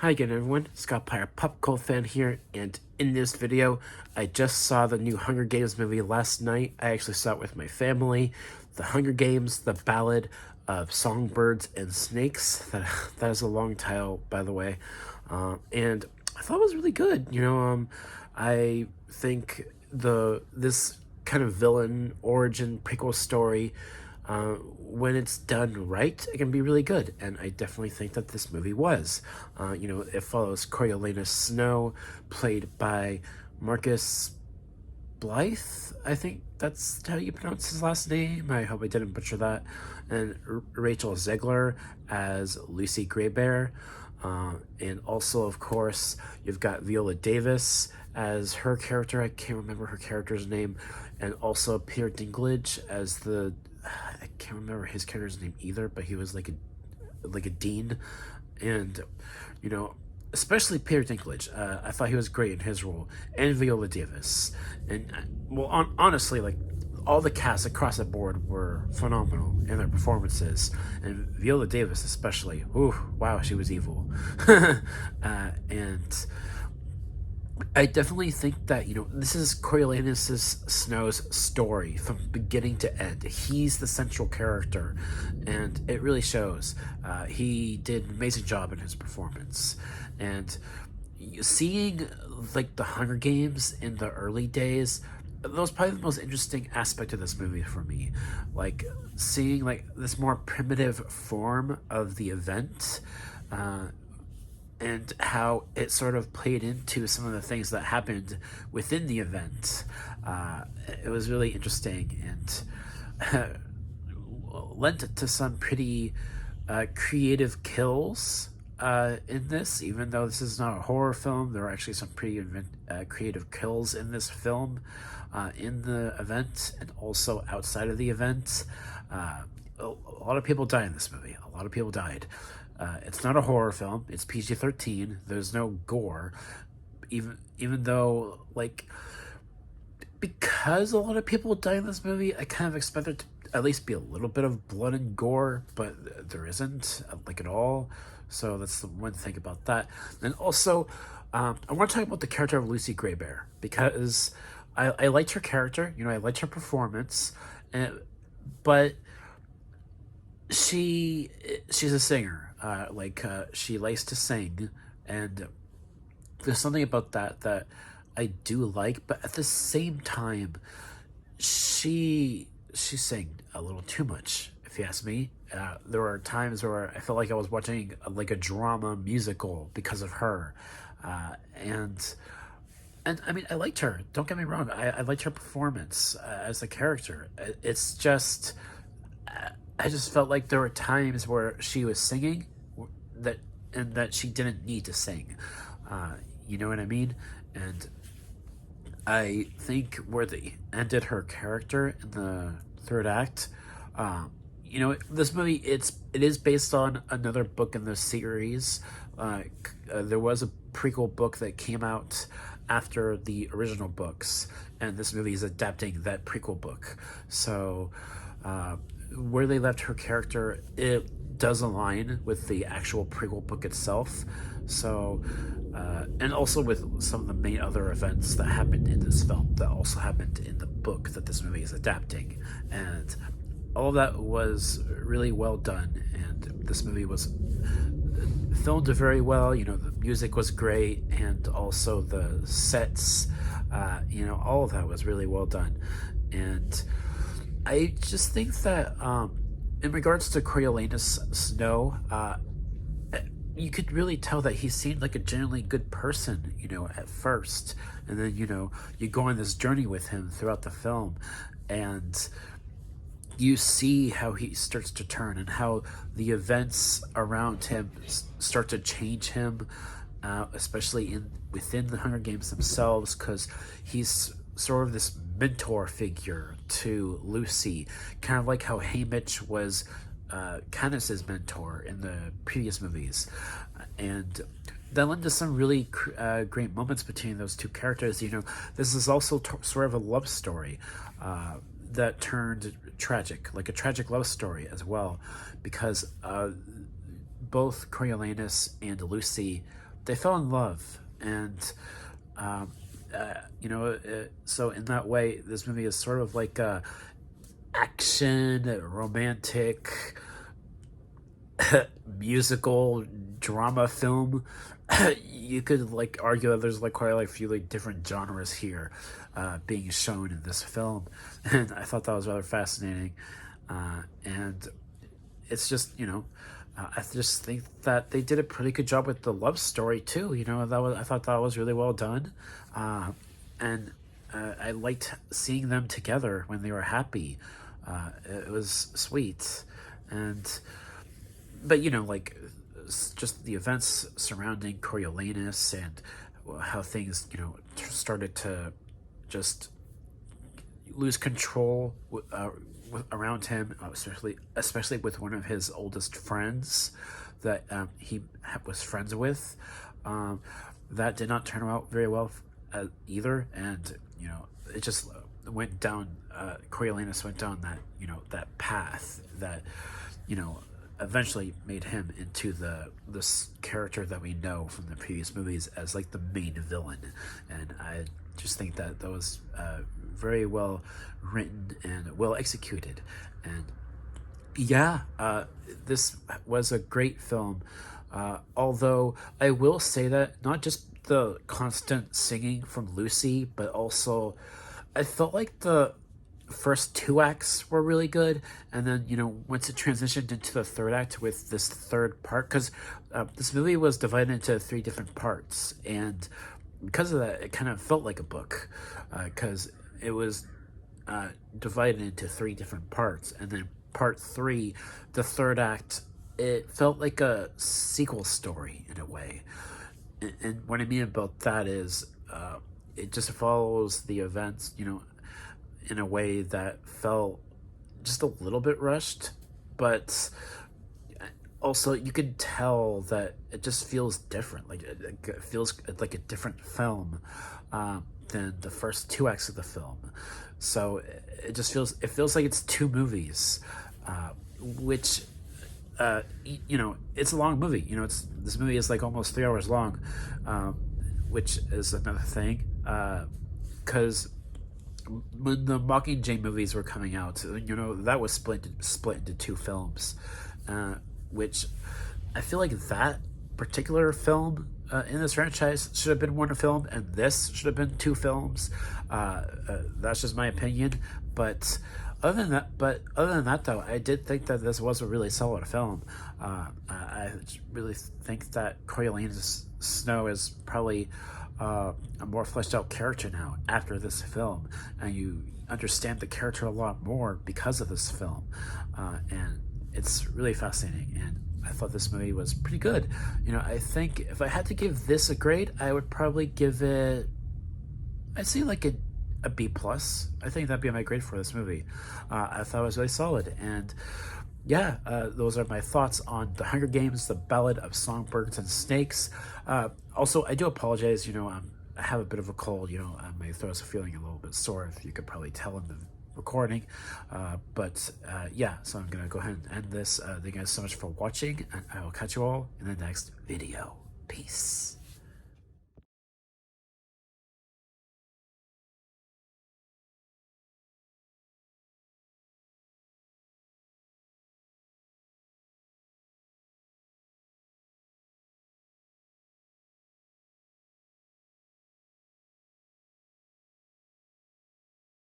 Hi again everyone, Scott Pyre, Pop Cult fan here, and in this video, I just saw the new Hunger Games movie last night. I actually saw it with my family. The Hunger Games, the Ballad of Songbirds and Snakes. That is a long title, by the way. And I thought it was really good. I think this kind of villain origin prequel story, when it's done right, it can be really good, and I definitely think that this movie was. It follows Coriolanus Snow, played by Marcus Blythe. I think that's how you pronounce his last name. I hope I didn't butcher that. And Rachel Zegler as Lucy Greybear. And also, of course, you've got Viola Davis as her character. I can't remember her character's name. And also Peter Dinklage as I can't remember his character's name either, but he was like a dean. And, especially Peter Dinklage. I thought he was great in his role. And Viola Davis. And, honestly, like, all the cast across the board were phenomenal in their performances, and Viola Davis especially. Ooh, wow, she was evil. And I definitely think that, this is Coriolanus Snow's story from beginning to end. He's the central character, and it really shows. He did an amazing job in his performance. And seeing, like, the Hunger Games in the early days, that was probably the most interesting aspect of this movie for me. Like, seeing, like, this more primitive form of the event, and how it sort of played into some of the things that happened within the event. It was really interesting, and lent to some pretty creative kills in this. Even though this is not a horror film, there are actually some pretty creative kills in this film, in the event and also outside of the event. A lot of people died in this movie. A lot of people died. It's not a horror film. It's PG-13. There's no gore, even though, like, because a lot of people die in this movie, I kind of expected to at least be a little bit of blood and gore, but there isn't, like, at all. So that's the one thing about that. And also, I want to talk about the character of Lucy Greybear, because I liked her character. I liked her performance, but she's a singer. She likes to sing, and there's something about that I do like. But at the same time, she sang a little too much, if you ask me. There were times where I felt like I was watching a drama musical because of her, and I mean, I liked her. Don't get me wrong. I liked her performance as a character. It's just, I just felt like there were times where she was singing that she didn't need to sing. You know what I mean? And I think where they ended her character in the third act, this movie, it is based on another book in the series. There was a prequel book that came out after the original books, and this movie is adapting that prequel book. So where they left her character, it does align with the actual prequel book itself. So and also with some of the main other events that happened in this film that also happened in the book that this movie is adapting. And all of that was really well done, and this movie was filmed very well. The music was great, and also the sets, all of that was really well done. And I just think that, in regards to Coriolanus Snow, you could really tell that he seemed like a genuinely good person, at first. And then, you go on this journey with him throughout the film, and you see how he starts to turn and how the events around him start to change him, especially within the Hunger Games themselves, because he's sort of this mentor figure to Lucy, kind of like how Haymitch was Candace's mentor in the previous movies. And that led to some really great moments between those two characters. This is also sort of a love story that turned tragic, like a tragic love story as well, because both Coriolanus and Lucy they fell in love, and you know, so in that way, this movie is sort of like a action, romantic, musical drama film. You could like argue that there's like quite a few like different genres here being shown in this film, and I thought that was rather fascinating. And it's just, you know, I just think that they did a pretty good job with the love story too. You know, that was, I thought that was really well done, and I liked seeing them together when they were happy. It was sweet, and but you know, like just the events surrounding Coriolanus and how things, you know, started to just lose control around him, especially with one of his oldest friends that he was friends with. Um, that did not turn out very well either, and you know, it just went down. Coriolanus went down that, you know, that path that, you know, eventually made him into this character that we know from the previous movies as like the main villain, and I just think that that was very well written and well executed, and yeah, this was a great film. Although I will say that not just the constant singing from Lucy, but also I felt like the first two acts were really good, and then, you know, once it transitioned into the third act with this third part, because this movie was divided into three different parts, and because of that, it kind of felt like a book, because it was divided into three different parts, and then part three, the third act, it felt like a sequel story in a way. And what I mean about that is it just follows the events, you know, in a way that felt just a little bit rushed, but also you could tell that it just feels different. Like it feels like a different film than the first two acts of the film. So it feels like it's two movies, which you know, it's a long movie. You know, this movie is like almost 3 hours long, which is another thing. Because when the Mockingjay movies were coming out, you know, that was split into two films, which I feel like that particular film in this franchise should have been one film, and this should have been two films. That's just my opinion, but other than that, though, I did think that this was a really solid film. I really think that Coriolanus Snow is probably a more fleshed out character now after this film, and you understand the character a lot more because of this film, and it's really fascinating. And I thought this movie was pretty good. You know, I think if I had to give this a grade, I would probably give it, I'd say like a B plus. I think that'd be my grade for this movie. I thought it was really solid, and yeah, those are my thoughts on The Hunger Games: The Ballad of Songbirds and Snakes. Also, I do apologize. You know, I have a bit of a cold. You know, my throat's feeling a little bit sore, if you could probably tell in the recording. But yeah, so I'm gonna go ahead and end this. Thank you guys so much for watching, and I will catch you all in the next video. Peace.